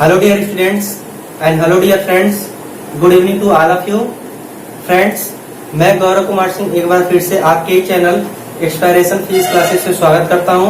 Hello dear students and hello dear friends. Good evening to all of you. Friends, मैं गौरव कुमार सिंह एक बार फिर से आपके चैनल एक्सपायरेशन फिजिक्स क्लासेस से स्वागत करता हूं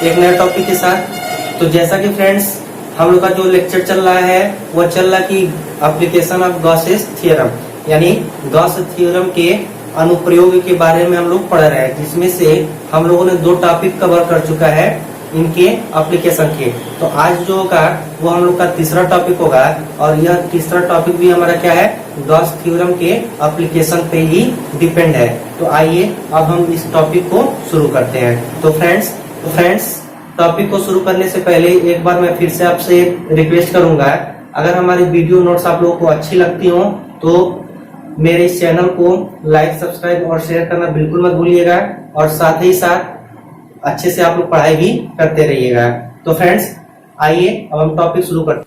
एक नए टॉपिक के साथ। तो जैसा कि फ्रेंड्स हम लोग का जो लेक्चर चल रहा है वो चल रहा कि एप्लीकेशन ऑफ गॉसेस थ्योरम, यानी गॉस थ्योरम के अनुप्रयोग के बारे में हम लोग पढ़ रहे हैं, जिसमें से हम लोगों ने दो टॉपिक कवर कर चुका है इनके एप्लीकेशन के। तो आज जो होगा वो हम लोग का तीसरा टॉपिक होगा और यह तीसरा टॉपिक भी हमारा क्या है, गॉस थ्योरम के एप्लीकेशन पे ही डिपेंड है। तो आइए अब हम इस टॉपिक को शुरू करते हैं। तो फ्रेंड्स टॉपिक को शुरू करने से पहले एक बार मैं फिर से आपसे रिक्वेस्ट करूंगा, अगर हमारी वीडियो नोट्स आप लोगों को अच्छी लगती हो तो मेरे इस चैनल को लाइक, सब्सक्राइब और शेयर करना बिल्कुल मत भूलिएगा और साथ ही साथ अच्छे से आप लोग पढ़ाई भी करते रहिएगा। तो फ्रेंड्स आइए अब हम टॉपिक शुरू करते हैं।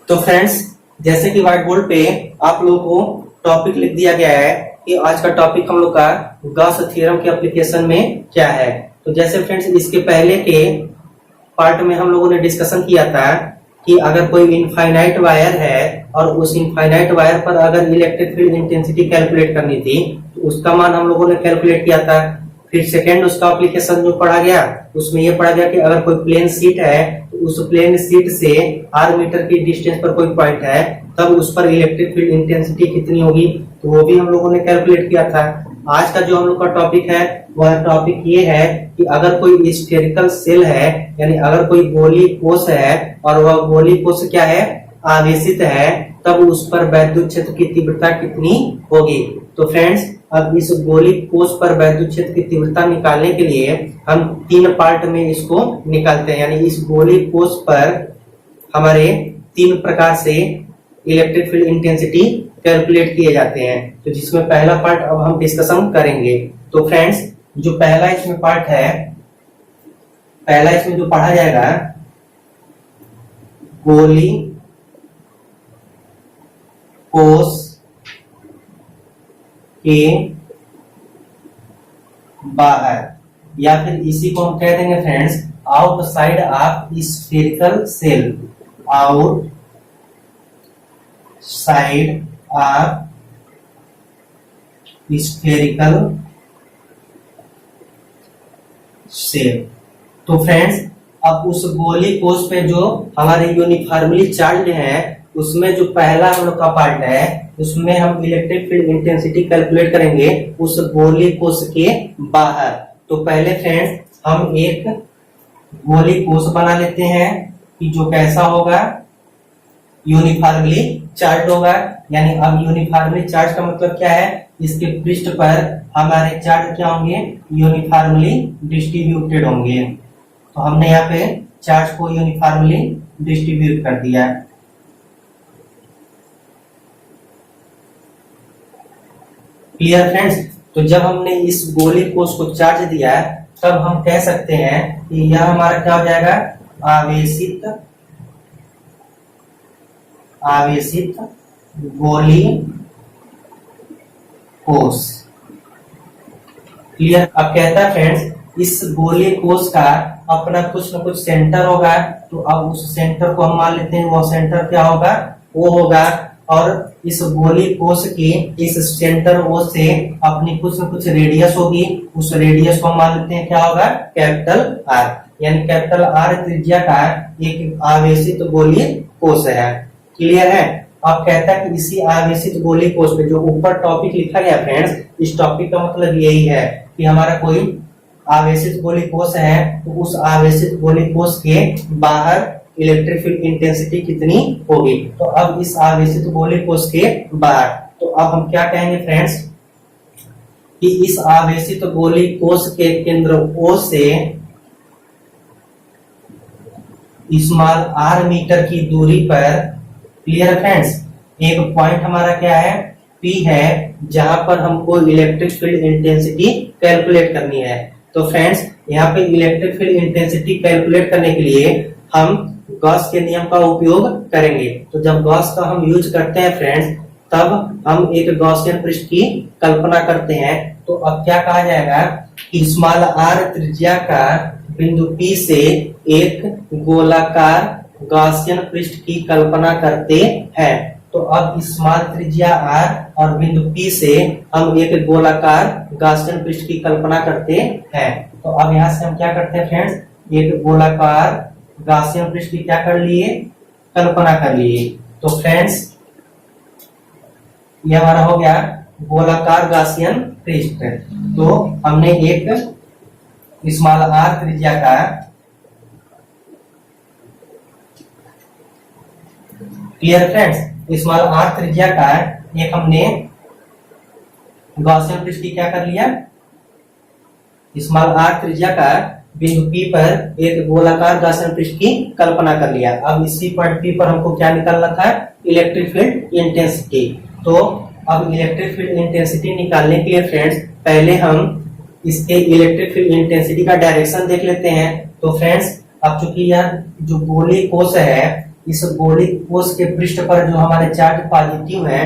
तो फ्रेंड्स जैसे कि व्हाइट बोर्ड पे आप लोगों को टॉपिक लिख दिया गया है कि आज का टॉपिक हम लोग का गॉस थ्योरम के एप्लीकेशन में क्या है। तो जैसे फ्रेंड्स इसके पहले के पार्ट में हम लोगों ने डिस्कशन किया था कि अगर कोई इनफाइनाइट वायर है और उस इनफाइनाइट वायर पर अगर इलेक्ट्रिक फील्ड इंटेंसिटी कैलकुलेट करनी थी तो उसका मान हम लोगों ने कैलकुलेट किया था। फिर सेकेंड उसका एप्लीकेशन जो पढ़ा गया उसमें ये पढ़ा गया कि अगर कोई प्लेन शीट है तो उस प्लेन शीट से r मीटर की डिस्टेंस पर कोई पॉइंट है तब उस पर इलेक्ट्रिक फील्ड इंटेंसिटी कितनी होगी, तो वो भी हम लोगों ने कैलकुलेट किया था। आज का जो हम लोग का टॉपिक है वह टॉपिक ये है कि अगर कोई स्फेरिकल सेल है, यानी अगर कोई गोली कोश है और वह गोली कोश क्या है, आवेशित है, तब उस पर वैद्युत क्षेत्र की तीव्रता कितनी होगी। तो फ्रेंड्स अब इस गोली कोश पर वैद्युत क्षेत्र की तीव्रता निकालने के लिए हम तीन पार्ट में इसको निकालते हैं, यानी इस गोली कोश पर हमारे तीन प्रकार से इलेक्ट्रिक फील्ड इंटेंसिटी कैलकुलेट किए जाते हैं। तो जिसमें पहला पार्ट अब हम डिस्कशन करेंगे। तो फ्रेंड्स जो पहला इसमें पार्ट है, पहला इसमें जो पढ़ा जाएगा गोली कोश के बाहर, या फिर इसी को हम कह देंगे friends outside of spherical shell, out side of spherical shell. तो फ्रेंड्स अब उस गोली कोश पे जो हमारे यूनिफॉर्मली चार्ज है उसमें जो पहला हम लोग का पार्ट है उसमें हम इलेक्ट्रिक फील्ड इंटेंसिटी कैलकुलेट करेंगे उस गोली कोश के बाहर। तो पहले फ्रेंड्स हम एक गोली कोश बना लेते हैं कि जो कैसा होगा, यूनिफॉर्मली चार्ज होगा। यानी अब यूनिफॉर्मली चार्ज का मतलब क्या है, इसके पृष्ठ पर हमारे चार्ज क्या होंगे, यूनिफॉर्मली डिस्ट्रीब्यूटेड होंगे। तो हमने यहाँ पे चार्ज को यूनिफॉर्मली डिस्ट्रीब्यूट कर दिया। Clear friends. तो जब हमने इस गोली कोश को चार्ज दिया तब हम कह सकते हैं कि यह हमारा क्या हो जाएगा, आवेशित गोली कोश। क्लियर। अब कहता है फ्रेंड्स इस गोली कोश का अपना कुछ न कुछ सेंटर होगा, तो अब उस सेंटर को हम मान लेते हैं, वो सेंटर क्या होगा, वो होगा, और इस गोली कोश की इस सेंटर ओ से अपनी कुछ न कुछ रेडियस होगी, उस रेडियस को हम मान लेते हैं क्या होगा, कैपिटल आर। यानी कैपिटल आर त्रिज्या का एक आवेशित गोली कोश है। क्लियर है। अब कहता है कि इसी आवेशित गोली कोश पे जो ऊपर टॉपिक लिखा गया फ्रेंड्स, इस टॉपिक का मतलब यही है कि हमारा कोई आवेशित गोली कोश है तो उस आवेशित गोली कोश के बाहर इलेक्ट्रिक फील्ड इंटेंसिटी कितनी होगी। तो अब इस आवेशित गोली कोश के बाहर, तो अब हम क्या कहेंगे फ्रेंड्स कि इस आवेशित गोली कोश के केंद्र O से स्मॉल r मीटर की दूरी पर, क्लियर फ्रेंड्स, एक पॉइंट हमारा क्या है, P है, जहां पर हमको इलेक्ट्रिक फील्ड इंटेंसिटी कैलकुलेट करनी है। तो फ्रेंड्स यहाँ पे इलेक्ट्रिक फील्ड इंटेंसिटी कैलकुलेट करने के लिए हम गॉस के नियम का उपयोग करेंगे। तो जब गॉस का हम यूज करते हैं फ्रेंड्स तब हम एक गॉसियन पृष्ठ की कल्पना करते हैं। तो अब क्या कहा जाएगा कि स्मॉल r त्रिज्या का बिंदु P से एक गोलाकार गॉसियन पृष्ठ की कल्पना करते हैं। तो अब स्मॉल त्रिज्या r और बिंदु P से हम एक गोलाकार गॉसियन पृष्ठ की कल्पना करते हैं। तो अब यहाँ से हम क्या करते हैं फ्रेंड्स, एक गोलाकार गॉसियन पृष्ठ की क्या कर लिए, कल्पना कर लिए। तो फ्रेंड्स ये हमारा हो गया गोलाकार गॉसियन पृष्ठ। तो हमने एक स्मॉल r त्रिज्या का क्लियर फ्रेंड्स, स्मॉल r त्रिज्या का एक हमने गॉसियन पृष्ठ की क्या कर लिया, स्मॉल r त्रिज्या का बिंदु P पर एक गोलाकार गॉसियन पृष्ठ की कल्पना कर लिया। अब इसी पॉइंट P पर हमको क्या निकालना था, इलेक्ट्रिक फील्ड इंटेंसिटी। तो अब इलेक्ट्रिक फील्ड इंटेंसिटी निकालने के लिए फ्रेंड्स पहले हम इसके इलेक्ट्रिक फील्ड इंटेंसिटी का डायरेक्शन देख लेते हैं। तो फ्रेंड्स अब चूंकि यह जो गोली कोश है, इस गोली कोश के पृष्ठ पर जो हमारे चार्ज पॉजिटिव है,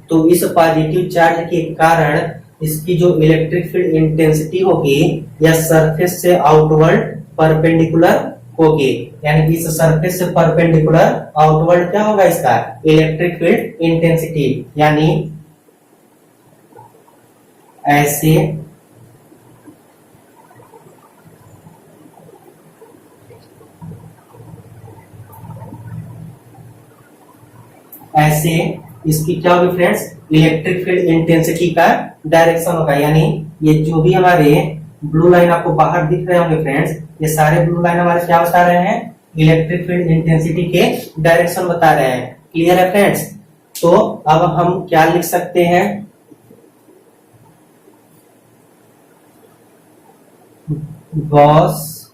तो इस पॉजिटिव चार्ज के कारण इसकी जो इलेक्ट्रिक फील्ड इंटेंसिटी होगी यह सरफेस से आउटवर्ड परपेंडिकुलर होगी। यानी इस सरफेस से परपेंडिकुलर आउटवर्ड क्या होगा इसका, इलेक्ट्रिक फील्ड इंटेंसिटी। यानी ऐसे इसकी क्या होगी फ्रेंड्स, इलेक्ट्रिक फील्ड इंटेंसिटी का डायरेक्शन होगा। यानी ये जो भी हमारे ब्लू लाइन आपको बाहर दिख रहे होंगे फ्रेंड्स, ये सारे ब्लू लाइन हमारे क्या बता रहे हैं, इलेक्ट्रिक फील्ड इंटेंसिटी के डायरेक्शन बता रहे हैं। क्लियर है फ्रेंड्स। तो अब हम क्या लिख सकते हैं, गॉस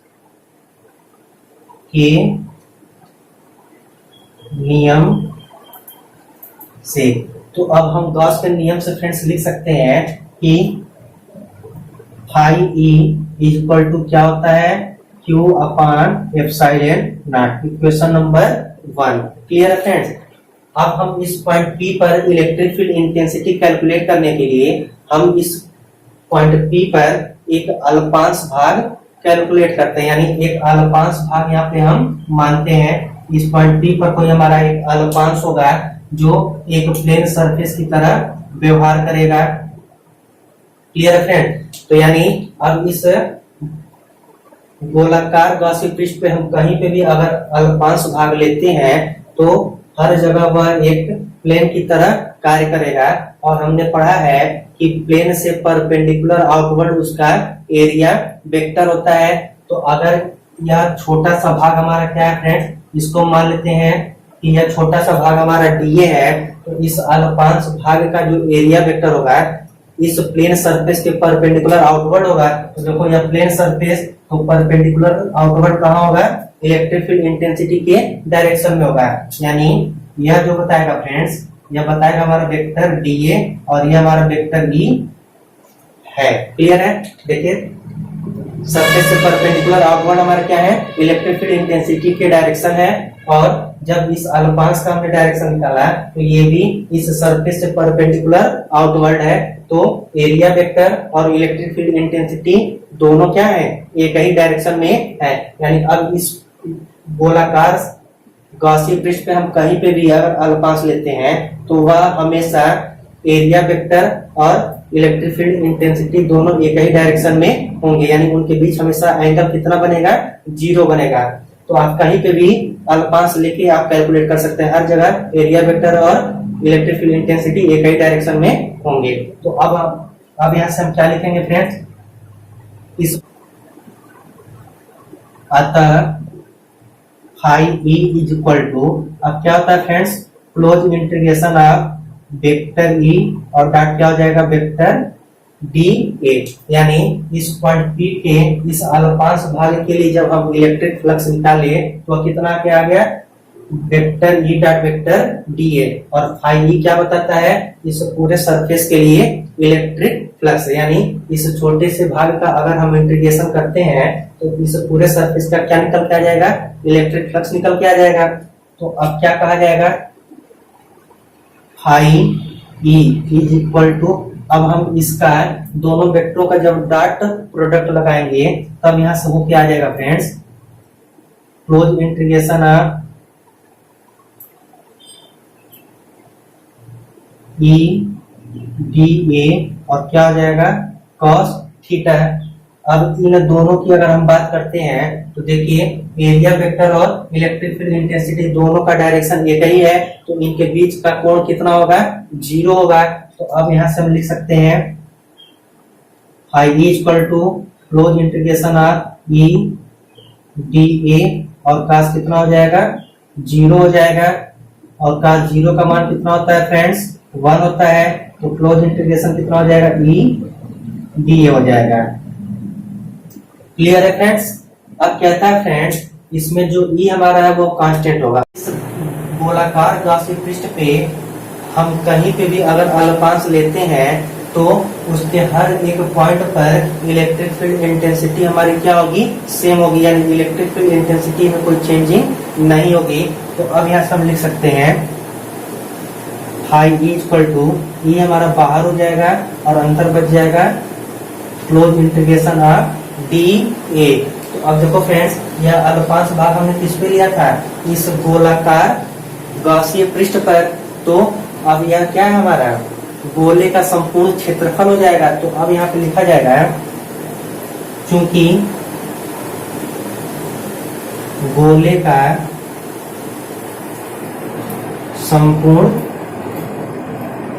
के नियम से। तो अब हम गॉस के नियम से फ्रेंड्स लिख सकते हैं कि phi E is equal to क्या होता है, Q upon epsilon naught. Equation number 1। Clear है फ्रेंड्स। अब हम इस पॉइंट P पर इलेक्ट्रिक फील्ड इंटेंसिटी कैलकुलेट करने के लिए हम इस पॉइंट P पर एक अल्पांश भाग कैलकुलेट करते हैं। यानी एक अल्पांश भाग यहाँ पे हम मानते हैं। इस पॉइंट P पर कोई हमारा एक अल्पांश होगा जो एक प्लेन सरफेस की तरह व्यवहार करेगा। क्लियर है फ्रेंड। तो यानी अब इस गोलाकार गॉसियन पृष्ठ पे हम कहीं पे भी अगर अल्पांश भाग लेते हैं तो हर जगह वह एक प्लेन की तरह कार्य करेगा। और हमने पढ़ा है कि प्लेन से परपेंडिकुलर आउटवर्ड उसका एरिया वेक्टर होता है। तो अगर यह छोटा सा भाग हमारा क्या है फ्रेंड्स, इसको मान लेते हैं कि यह छोटा सा भाग हमारा डीए है। तो इस अल्पांश भाग का जो एरिया वेक्टर होगा इस प्लेन सरफेस के परपेंडिकुलर आउटवर्ड होगा। तो देखो यह प्लेन सरफेस, तो परपेंडिकुलर आउटवर्ड कहाँ होगा, इलेक्ट्रिक फील्ड इंटेंसिटी के डायरेक्शन में होगा। यानी यह जो बताएगा फ्रेंड्स, यह बताएगा हमारा वेक्टर डीए और यह हमारा वेक्टर ई है। क्लियर है। देखिए सरफेस से परपेंडिकुलर आउटवर्ड हमारा क्या है, इलेक्ट्रिक फील्ड इंटेंसिटी के डायरेक्शन है। और जब इस अल्पांश का हमने डायरेक्शन निकाला तो ये भी इस सरफेस से परपेंडिकुलर आउटवर्ड है। तो एरिया वेक्टर और इलेक्ट्रिक फील्ड इंटेंसिटी दोनों क्या है, एक ही डायरेक्शन में है। यानी अब इस गोलाकार गॉसियन पृष्ठ पे हम कहीं पे भी अगर अल्पांश लेते हैं तो वह हमेशा एरिया वेक्टर और इलेक्ट्रिक फील्ड इंटेंसिटी दोनों एक ही डायरेक्शन में होंगे। यानी उनके बीच हमेशा एंगल कितना बनेगा, 0 बनेगा। तो आप कहीं पे भी अल्पांश लेके आप कैलकुलेट कर सकते हैं, हर जगह एरिया वेक्टर और इलेक्ट्रिक फील्ड इंटेंसिटी एक ही डायरेक्शन में होंगे। तो अब यहाँ से हम क्या लिखेंगे फ्रेंड्स, इस अतः phi E is equal to, अब क्या होता है friends, close integration of vector E और डॉट क्या हो जाएगा, वेक्टर डी ए। यानी इस पॉइंट पी के इस अल्पांश भाग के लिए जब हम इलेक्ट्रिक फ्लक्स निकाले तो कितना क्या आ गया, vector E dot vector D A. और फाई ई क्या बताता है, इस पूरे सरफेस के लिए इलेक्ट्रिक फ्लक्स। यानी इस छोटे से भाग का अगर हम इंटीग्रेशन करते हैं तो इस पूरे सरफेस का क्या निकल के आ जाएगा, इलेक्ट्रिक फ्लक्स निकल के आ जाएगा। तो अब क्या कहा जाएगा, phi E is equal to, अब हम इसका दोनों वेक्टरों का जब डॉट प्रोडक्ट लगाएंगे तब यहां से वो क्या आ जाएगा friends, close integration of E D A और क्या हो जाएगा कॉस थीटा। अब इन दोनों की अगर हम बात करते हैं तो देखिए एरिया वेक्टर और इलेक्ट्रिक फील्ड इंटेंसिटी दोनों का डायरेक्शन एक ही है, तो इनके बीच का कोण कितना होगा 0 होगा। तो अब यहां से हम लिख सकते हैं I equal to close integration of E D A और कास कितना हो जाएगा 0 हो जाएगा। और कास 0 का मान कितना होता है फ्रेंड्स 1 होता है, तो क्लोज इंटीग्रेशन कितना हो जाएगा ई डी ए हो जाएगा। क्लियर है फ्रेंड्स। अब कहता है फ्रेंड्स इसमें जो ई हमारा है वो कांस्टेंट होगा। इस गोलाकार गॉसियन पृष्ठ पे हम कहीं पे भी अगर अल्पांश लेते हैं तो उसके हर एक पॉइंट पर इलेक्ट्रिक फील्ड इंटेंसिटी हमारी क्या होगी सेम होगी, यानी इलेक्ट्रिक फील्ड इंटेंसिटी में कोई चेंजिंग नहीं होगी। तो अब यहाँ से हम लिख सकते हैं हाई इक्वल टू ई हमारा बाहर हो जाएगा और अंदर बच जाएगा क्लोज इंटीग्रेशन ऑफ डी ए। तो अब देखो फ्रेंड्स यह अल्पांश भाग हमने किस पे लिया था इस गोलाकार गॉसियन पृष्ठ पर, तो अब यह क्या है हमारा गोले का संपूर्ण क्षेत्रफल हो जाएगा। तो अब यहाँ पे लिखा जाएगा चूंकि गोले का संपूर्ण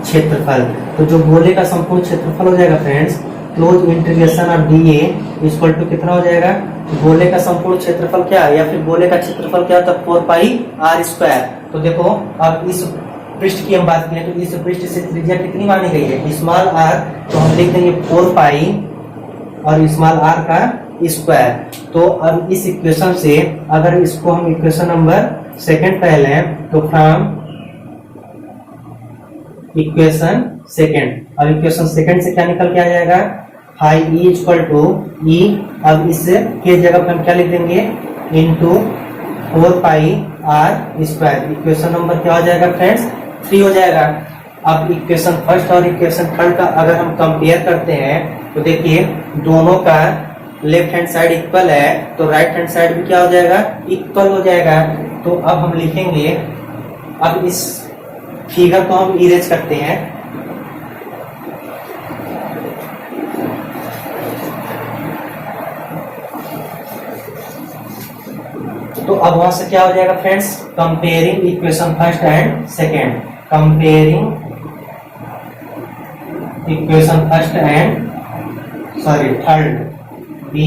क्षेत्रफल, तो जो गोले का संपूर्ण क्षेत्रफल हो जाएगा friends close integration of d A equal to कितना हो जाएगा गोले का संपूर्ण क्षेत्रफल क्या या फिर गोले का क्षेत्रफल क्या होता है 4 पाई आर स्क्वायर। तो देखो अब इस पृष्ठ की हम बात करें तो इस पृष्ठ से त्रिज्या कितनी मानी गई है स्मॉल आर, तो हम लिख देंगे 4 पाई और स्मॉल आर का स्क्वायर। तो अब इस इक्वेशन से अगर इसको हम इक्वेशन नंबर सेकंड पहले लें तो फ्रॉम इक्वेशन सेकंड, अब इक्वेशन सेकंड से क्या निकल के आ जाएगा phi E equal to E, अब इस के जगह पे हम क्या लिख देंगे into 4 pi are square. Equation number क्या हो जाएगा फ्रेंड्स 3 हो जाएगा। अब इक्वेशन फर्स्ट और इक्वेशन थर्ड का अगर हम कंपेयर करते हैं तो देखिए दोनों का लेफ्ट हैंड साइड इक्वल है तो राइट हैंड साइड भी क्या हो जाएगा इक्वल हो जाएगा। तो अब हम लिखेंगे, अब इस फिगर को हम इरेज करते हैं तो अब वहां से क्या हो जाएगा friends comparing equation first and second, comparing equation first and third we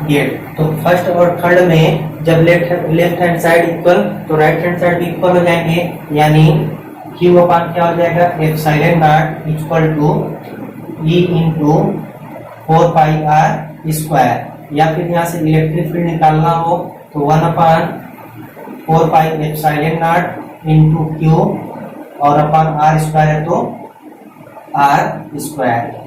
get. तो फर्स्ट और थर्ड में जब लेफ्ट हैंड साइड इक्वल तो राइट हैंड साइड भी इक्वल हो जाएंगे, यानी क्यू अपान क्या हो जाएगा epsilon naught equal to E into 4 pi are square. या फिर यहाँ से इलेक्ट्रिक फील्ड निकालना हो तो 1 अपान 4 pi epsilon not into Q और अपान आर स्क्वायर है तो आर स्क्वायर,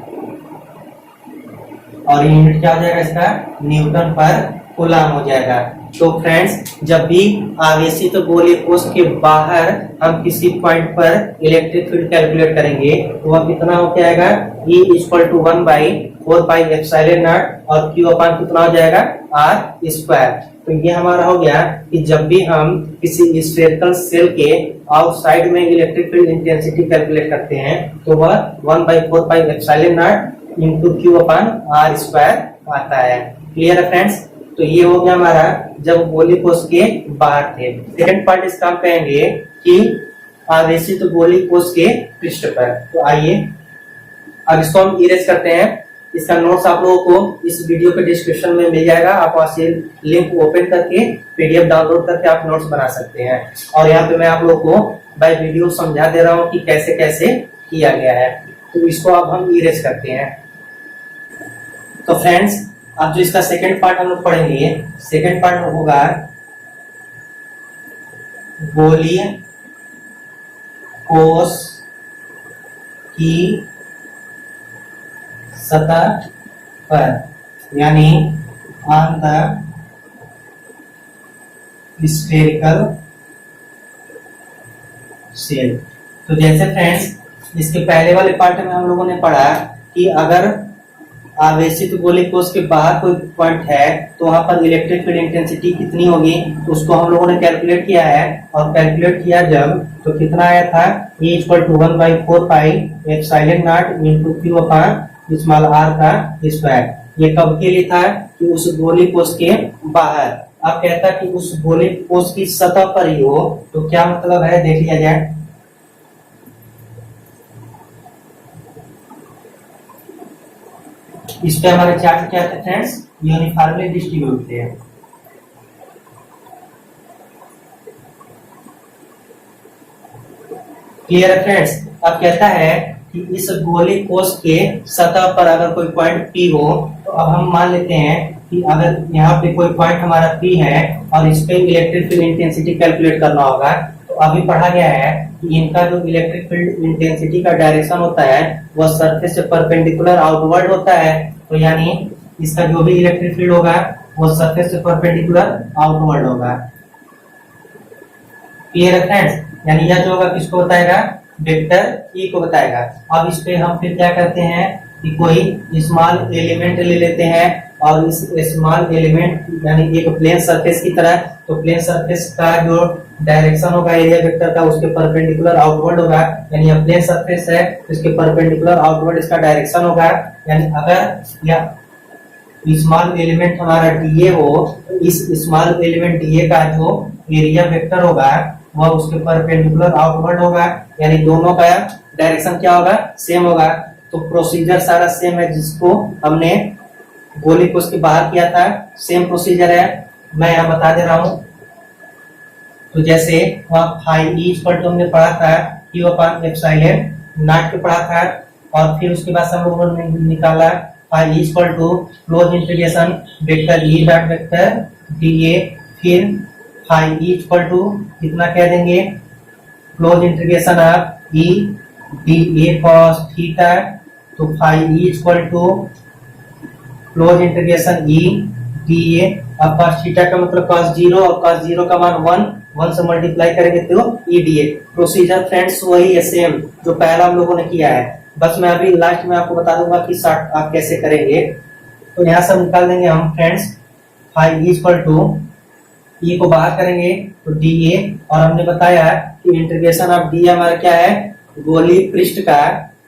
और यूनिट क्या हो जाएगा इसका न्यूटन पर कूलम हो जाएगा। तो फ्रेंड्स जब भी आवेशित गोलीय कोश के बाहर हम किसी पॉइंट पर इलेक्ट्रिक फील्ड कैलकुलेट करेंगे तो वह कितना हो जाएगा E equal to 1 by 4 pi epsilon naught और Q अपान कितना हो जाएगा R स्क्वायर। तो ये हमारा हो गया कि जब भी हम किसी स्फेरिकल सेल के आउटसाइड में इलेक्ट्रिक फील्ड इंटेंसिटी कैलकुलेट करते हैं तो वह 1 by 4 pi epsilon not into Q upon R square आता है। क्लियर है फ्रेंड्स। तो ये हो गया हमारा जब गोलीय कोश के बाहर थे। सेकंड पार्ट इसका हम कहेंगे कि आवेशित गोलीय कोश के पृष्ठ पर। तो आइए अब इसको हम इरेज करते हैं। इसका नोट्स आप लोगों को इस वीडियो के डिस्क्रिप्शन में मिल जाएगा, आप वहां से लिंक ओपन करके पीडीएफ डाउनलोड करके आप नोट्स बना सकते हैं। और यहाँ पे मैं आप लोगों को बाय वीडियो समझा दे रहा हूँ कि कैसे कैसे किया गया है। तो इसको अब हम इरेज करते हैं। तो फ्रेंड्स अब जो इसका सेकंड पार्ट हम लोग पढ़ेंगे, सेकंड पार्ट होगा गोलीय कोश की सतह पर, यानी ऑन द स्फेरिकल सेल। तो जैसे फ्रेंड्स इसके पहले वाले पार्ट में हम लोगों ने पढ़ा कि अगर आवेशित गोलीय कोष के बाहर कोई पॉइंट है तो वहां पर इलेक्ट्रिक फील्ड इंटेंसिटी कितनी होगी, तो उसको हम लोगों ने कैलकुलेट किया है। और कैलकुलेट किया जब, तो कितना आया था, E = 1/4 pi epsilon not into Q upon small r का स्क्वायर। ये कब के लिए था, कि उस गोलीय कोष के बाहर। अब कहता कि उस गोलीय कोष की सतह पर ही हो, तो क्या मतलब है देख लिया जाए। इस पे हमारे चार्ज क्या थे फ्रेंड्स, यूनिफॉर्मली डिस्ट्रीब्यूट थे। क्लियर है फ्रेंड्स। अब कहता है कि इस गोलीय कोष के सतह पर अगर कोई पॉइंट P हो, तो अब हम मान लेते हैं कि अगर यहाँ पे कोई पॉइंट हमारा P है और इस पे इलेक्ट्रिक फील्ड इंटेंसिटी कैलकुलेट करना होगा, तो अभी पढ़ा गया है कि इनका जो इलेक्ट्रिक फील्ड इंटेंसिटी का डायरेक्शन होता है वह सरफेस से परपेंडिकुलर आउटवर्ड होता है। तो यानी इसका जो भी इलेक्ट्रिक फील्ड होगा वो सरफेस से परपेंडिकुलर आउटवर्ड होगा। क्लियर है फ्रेंड्स। यानी यह जो होगा किसको बताएगा, वेक्टर ई को बताएगा। अब इस पे हम फिर क्या करते हैं कि कोई स्मॉल एलिमेंट ले लेते हैं और इस स्मॉल एलिमेंट यानी एक प्लेन सरफेस की तरह, तो प्लेन सरफेस का जो डायरेक्शन होगा एरिया वेक्टर का उसके परपेंडिकुलर आउटवर्ड होगा। यानी यह प्लेन सरफेस है तो इसके परपेंडिकुलर आउटवर्ड इसका डायरेक्शन होगा। यानी अगर यह स्मॉल एलिमेंट हमारा डीए हो, तो इस स्मॉल एलिमेंट डीए का जो एरिया वेक्टर होगा वह उसके परपेंडिकुलर आउटवर्ड होगा। यानी दोनों का डायरेक्शन क्या होगा, सेम होगा। तो प्रोसीजर सारा सेम है, जिसको हमने गोलीय कोष के बाहर किया था सेम प्रोसीजर है, मैं यहाँ बता दे रहा हूँ। तो जैसे वहाँ फाई ई = हमने पढ़ा था Q अपॉन एप्सिलॉन नॉट पे पढ़ा था, और फिर उसके बाद हम लोगों ने निकाला phi E = close integration vector E dot vector D A, फिर फाई ई = कितना कह देंगे, close integration of E D A cos theta. तो phi E = close integration E D A, अब cos थीटा का मतलब cos 0 और cos 0 का मान 1 से मल्टीप्लाई करेंगे तो ई डीए। प्रोसीजर फ्रेंड्स वही है सेम जो पहला हम लोगों ने किया है, बस मैं अभी लास्ट में आपको बता दूंगा कि शॉर्ट आप कैसे करेंगे। तो यहाँ से निकाल देंगे हम फ्रेंड्स, फाई ई = ई को बाहर करेंगे तो डीए, और हमने बताया कि इंटीग्रेशन ऑफ डी हमारा क्या है, गोलीय पृष्ठ का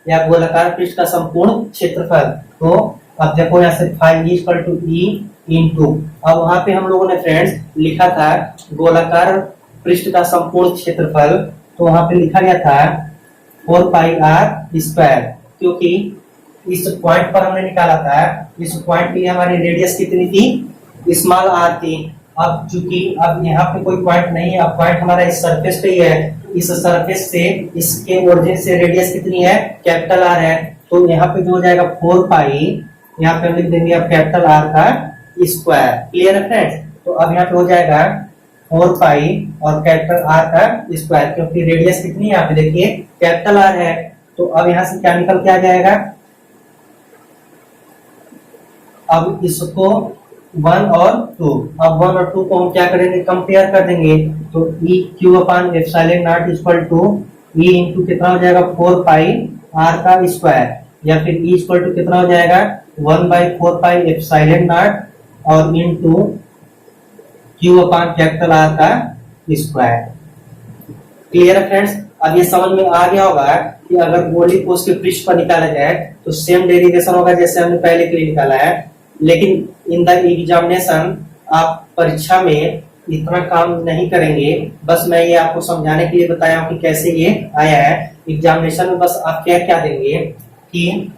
या गोलाकार पृष्ठ का संपूर्ण क्षेत्रफल। तो अब देखो यहाँ से फाई ई = ई इंटू, अब वहां पे हम लोगों ने फ्रेंड्स लिखा था गोलाकार पृष्ठ का संपूर्ण क्षेत्रफल, तो वहां पे लिखा गया था 4 पाई r स्क्वायर, क्योंकि इस पॉइंट पर हमने निकाला था, इस पॉइंट की हमारी रेडियस कितनी थी, स्मॉल r थी। अब चूंकि अब यहाँ पे कोई पॉइंट नहीं है, अब पॉइंट हमारा इस सरफेस पे ही है, इस सरफेस से इसके ओरिजिन से रेडियस कितनी है, कैपिटल R है। तो यहाँ पे जो हो जाएगा 4 पाई, यहाँ पे हम लिख देंगे अब कैपिटल R का स्क्वायर। क्लियर है फ्रेंड्स। तो अब यहाँ पे हो जाएगा 4 पाई और कैपिटल R का स्क्वायर, क्योंकि रेडियस कितनी है यहाँ पे देखिए कैपिटल R है। तो अब यहाँ से क्या निकल के आ जाएगा, अब इसको 1 और 2, अब 1 और 2 को हम क्या करेंगे, कंपेयर कर देंगे। तो E Q upon epsilon not = E into कितना हो जाएगा 4 पाई R का स्क्वायर, या फिर E = कितना हो जाएगा 1/4 पाई एप्सिलॉन नॉट और into Q upon capital R का स्क्वायर। क्लियर है फ्रेंड्स। अब ये समझ में आ गया होगा कि अगर गोलीय कोष के पृष्ठ पर निकाला जाए तो सेम डेरिवेशन होगा जैसे हमने पहले के लिए निकाला है, लेकिन इन द एग्जामिनेशन आप परीक्षा में इतना काम नहीं करेंगे। बस मैं ये आपको समझाने के लिए बताया हूँ कि कैसे ये आया है। एग्जामिनेशन में बस आप क्या क्या देंगे कि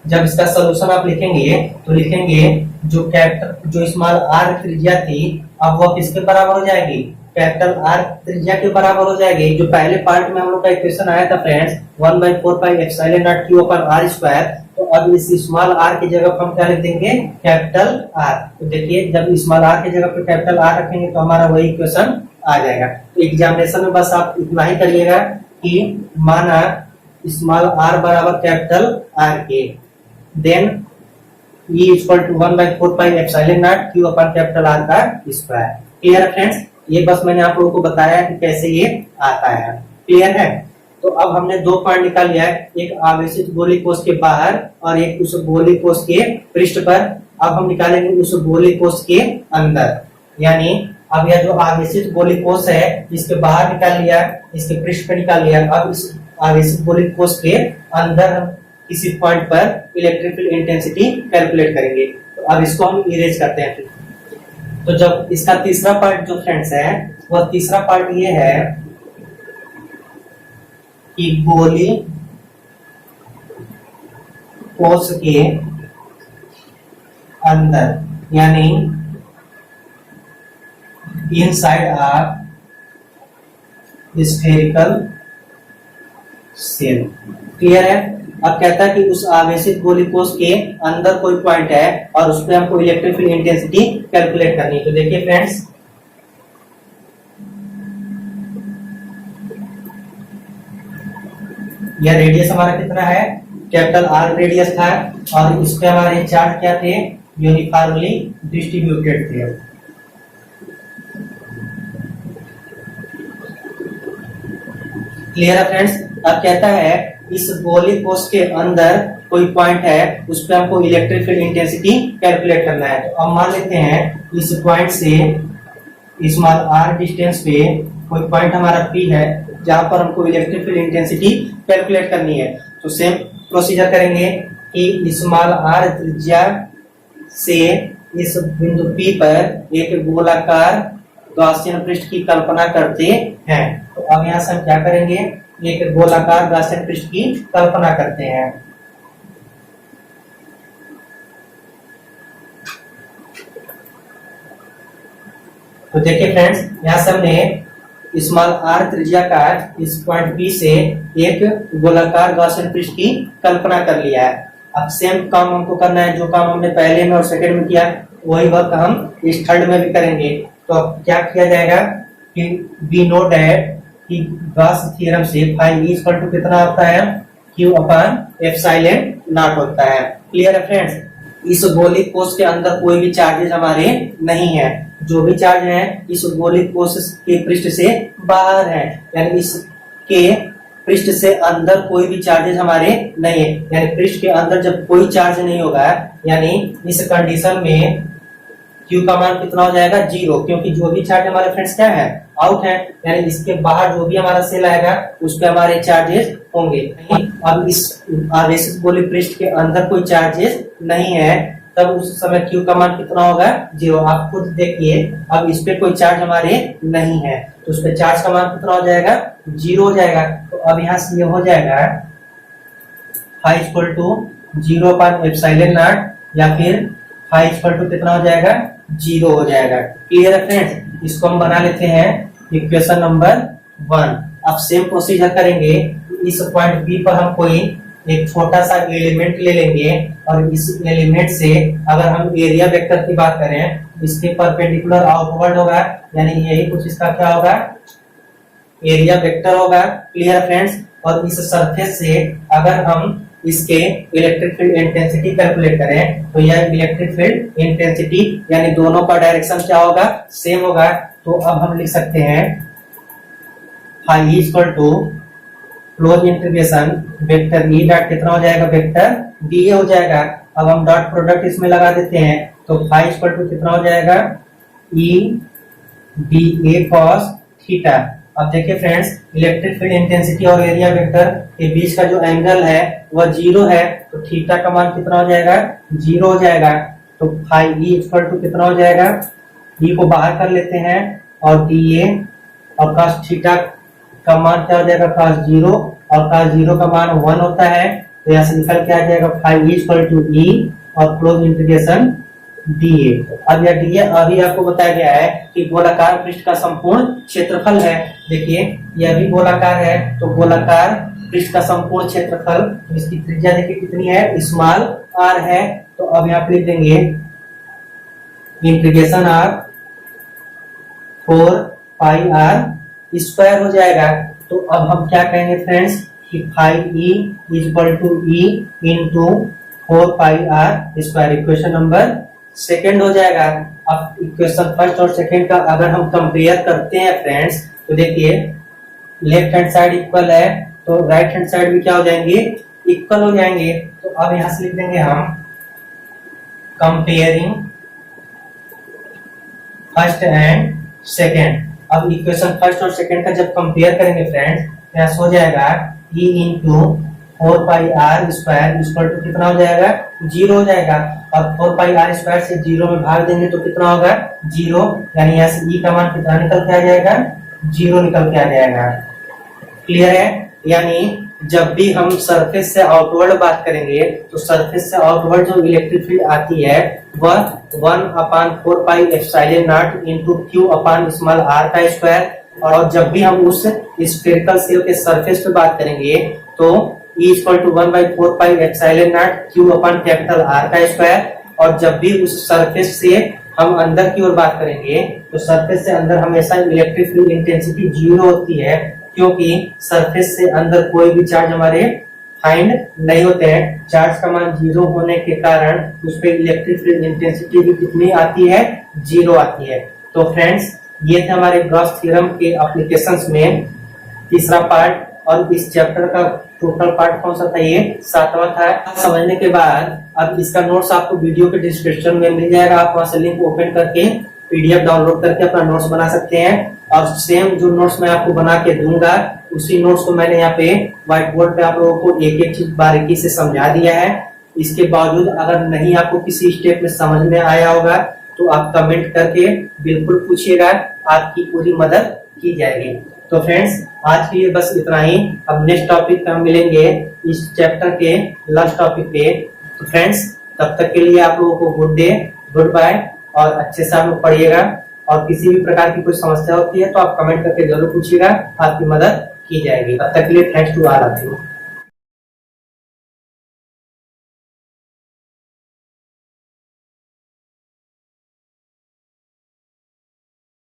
जब इसका सोल्यूशन आप लिखेंगे तो लिखेंगे जो स्मॉल r त्रिज्या थी, अब वो किसके बराबर हो जाएगी, कैपिटल R त्रिज्या के बराबर हो जाएगी। जो पहले पार्ट में हम लोग का इक्वेशन आया था friends 1/4 pi epsilon naught Q upon R square, तो अब इस स्मॉल r की जगह पर हम क्या लिख देंगे, कैपिटल R। तो देखिए जब स्मॉल r की जगह पर कैपिटल R रखेंगे तो हमारा वही इक्वेशन आ जाएगा। तो एग्जामिनेशन में बस आप इतना ही करिएगा कि माना स्मॉल r बराबर कैपिटल R के, then E = 1/4 pi epsilon naught Q upon capital R का स्क्वायर। क्लियर है फ्रेंड्स। ये बस मैंने आप लोगों को बताया कि कैसे ये आता है। क्लियर है। तो अब हमने दो पॉइंट निकाल लिया है, एक आवेशित गोली कोष के बाहर और एक उस गोली कोष के पृष्ठ पर। अब हम निकालेंगे उस गोली कोष के अंदर, यानी अब यह जो आवेशित गोली कोष है इसके बाहर निकाल लिया, इसके पृष्ठ पर निकाल लिया। अब इस आवेशित गोली कोष के अंदर हम किसी पॉइंट पर इलेक्ट्रिक फील्ड इंटेंसिटी कैलकुलेट करेंगे। तो अब इसको हम इरेज करते हैं। तो जब इसका तीसरा पार्ट जो फ्रेंड्स है, वह तीसरा पार्ट ये है कि गोली कोष के अंदर, यानी inside of spherical shell. Clear है? अब कहता है कि उस आवेशित गोली कोष के अंदर कोई पॉइंट है और उस पर हमको इलेक्ट्रिक फील्ड इंटेंसिटी कैलकुलेट करनी है। तो देखिए फ्रेंड्स, यह रेडियस हमारा कितना है, कैपिटल आर रेडियस था और इस पे हमारे चार्ज क्या थे, यूनिफॉर्मली डिस्ट्रीब्यूटेड थे। क्लियर है फ्रेंड्स? अब कहता है इस गोली कोष के अंदर कोई पॉइंट है, उस पर हमको इलेक्ट्रिक फील्ड इंटेंसिटी कैलकुलेट करना है। तो अब मान लेते हैं इस पॉइंट से स्मॉल आर डिस्टेंस पे कोई पॉइंट हमारा P है, जहां पर हमको इलेक्ट्रिक फील्ड इंटेंसिटी कैलकुलेट करनी है। तो सेम प्रोसीजर करेंगे कि स्मॉल आर त्रिज्या से इस बिंदु P पर एक गोलाकार गॉसियन पृष्ठ की कल्पना करते हैं। तो अब यहाँ से हम क्या करेंगे, एक गोलाकार गॉसियन पृष्ठ की कल्पना करते हैं। तो देखिए फ्रेंड्स, यहाँ से हमने स्मॉल आर त्रिज्या का इस पॉइंट P से एक गोलाकार गॉसियन पृष्ठ की कल्पना कर लिया है। अब सेम काम हमको करना है, जो काम हमने पहले में और सेकंड में किया वही वर्क हम इस थर्ड में भी करेंगे। तो अब क्या किया जाएगा कि वी नो दैट कि गॉस थ्योरम से फाई इक्वल टू कितना होता है, Q अपॉन एप्सिलॉन नॉट होता है। क्लियर है फ्रेंड्स? इस गोली कोष के अंदर कोई भी चार्जेस हमारे नहीं है, जो भी चार्ज है इस गोली कोष के पृष्ठ से बाहर है, यानी इसके पृष्ठ से अंदर कोई भी चार्जेस हमारे नहीं है। यानी पृष्ठ के अंदर जब कोई चार्ज नहीं होगा, यानी इस कंडीशन में Q का मान कितना हो जाएगा, 0, क्योंकि जो भी चार्ज हमारे फ्रेंड्स क्या है, आउट है, यानी इसके बाहर जो भी हमारा सेल आएगा उस पे हमारे चार्जेस होंगे। अब इस आवेशित गोली पृष्ठ के अंदर कोई चार्जेस नहीं है, तब उस समय Q का मान कितना होगा, 0। आप खुद देखिए, अब इस पे कोई चार्ज हमारे नहीं है तो उस पे चार्ज का मान कितना हो जाएगा, 0 हो जाएगा। तो अब यहाँ से ये हो जाएगा phi equal to 0 upon epsilon naught, या फिर फाई इक्वल टू कितना हो जाएगा, 0 हो जाएगा। क्लियर है फ्रेंड्स? इसको हम बना लेते हैं इक्वेशन नंबर 1। अब सेम प्रोसीजर करेंगे। इस पॉइंट P पर हम कोई एक छोटा सा एलिमेंट ले लेंगे और इस एलिमेंट से अगर हम एरिया वेक्टर की बात करें, इसके परपेंडिकुलर आउटवर्ड होगा, यानी यही कुछ इसका क्या होगा, एरिया वेक्टर होगा। Clear friends? और इस सरफेस से अगर हम इसके इलेक्ट्रिक फील्ड इंटेंसिटी कैलकुलेट करें तो यह इलेक्ट्रिक फील्ड इंटेंसिटी, यानी दोनों का डायरेक्शन क्या होगा, सेम होगा। तो अब हम लिख सकते हैं phi equal to close integration vector E dot कितना हो जाएगा, वेक्टर डी हो जाएगा। अब हम डॉट प्रोडक्ट इसमें लगा देते हैं, तो फाई इक्वल टू कितना हो जाएगा, ई डी ए कॉस थीटा। अब देखिए फ्रेंड्स, इलेक्ट्रिक फील्ड इंटेंसिटी और एरिया वेक्टर के बीच का जो एंगल है वह 0 है, तो थीटा का मान कितना हो जाएगा, 0 हो जाएगा। तो फाई ई इक्वल टू कितना हो जाएगा, ई को बाहर कर लेते हैं और डी ए और कॉस थीटा का मान क्या हो जाएगा, कॉस 0, और कॉस 0 का मान 1 होता है। तो यहाँ से निकल के आ जाएगा फाई ई इक्वल टू ई और क्लोज इंटीग्रेशन डीए। अब यह डीए अभी आपको बताया गया है कि गोलाकार पृष्ठ का संपूर्ण क्षेत्रफल है। देखिए यह भी गोलाकार है, तो गोलाकार पृष्ठ का संपूर्ण क्षेत्रफल, इसकी त्रिज्या देखिए कितनी है, स्मॉल आर है। तो अब यहाँ पे लिख देंगे integration R 4 pi are square हो जाएगा। तो अब हम क्या कहेंगे फ्रेंड्स कि phi E equal to E into 4 pi are square, equation number second हो जाएगा। अब इक्वेशन फर्स्ट और सेकेंड का अगर हम कंपेयर करते हैं फ्रेंड्स, तो देखिए लेफ्ट हैंड साइड इक्वल है तो राइट हैंड साइड भी क्या हो जाएंगे, इक्वल हो जाएंगे। तो अब यहां से लिख देंगे हम कंपेयरिंग फर्स्ट एंड सेकेंड। अब इक्वेशन फर्स्ट और सेकेंड का जब कंपेयर करेंगे फ्रेंड्स, यहाँ हो जाएगा e into 4πr² equal to कितना हो जाएगा, 0 हो जाएगा। और 4πr² से 0 में भाग देंगे तो कितना होगा, 0, यानी यहाँ से e का मान कितना निकल के आ जाएगा, 0 निकल के आ जाएगा। क्लियर है? यानी जब भी हम सरफेस से आउटवर्ड बात करेंगे तो सरफेस से आउटवर्ड जो इलेक्ट्रिक फील्ड आती है वह 1/4πε0 into q upon small r का स्क्वायर। और जब भी हम उस स्फेरिकल सेल के सरफेस पे बात करेंगे तो E equal to 1/4πε0 q upon capital R का स्क्वायर। और जब भी उस सरफेस से हम अंदर की ओर बात करेंगे तो सरफेस से अंदर हमेशा इलेक्ट्रिक फील्ड इंटेंसिटी 0 होती है, क्योंकि सरफेस से अंदर कोई भी चार्ज हमारे फाइंड नहीं होते हैं। चार्ज का मान 0 होने के कारण उस पर इलेक्ट्रिक फील्ड इंटेंसिटी भी कितनी आती है, 0 आती है। तो फ्रेंड्स ये थे हमारे गॉस थ्योरम के एप्लीकेशंस में तीसरा पार्ट, और इस चैप्टर का टोटल पार्ट कौन सा था, ये 7वां था। समझने के बाद अब इसका नोट्स आपको वीडियो के डिस्क्रिप्शन में मिल जाएगा, आप वहां से लिंक ओपन करके पीडीएफ डाउनलोड करके अपना नोट्स बना सकते हैं। और सेम जो नोट्स मैं आपको बना के दूंगा उसी नोट्स को मैंने यहाँ पे व्हाइट बोर्ड पे आप लोगों को एक एक चीज बारीकी से समझा दिया है। इसके बावजूद अगर नहीं आपको किसी स्टेप में समझ में आया होगा तो आप कमेंट करके बिल्कुल पूछिएगा, आपकी पूरी मदद की जाएगी। तो फ्रेंड्स आज के लिए बस इतना ही। अब नेक्स्ट टॉपिक पे हम मिलेंगे इस चैप्टर के लास्ट टॉपिक पे। तो फ्रेंड्स तब तक के लिए आप लोगों को गुड डे, गुड बाय, और अच्छे से आप लोग पढ़िएगा। और किसी भी प्रकार की कोई समस्या होती है तो आप कमेंट करके जरूर पूछिएगा, आपकी मदद की जाएगी। तब तक के लिए thanks to all of you.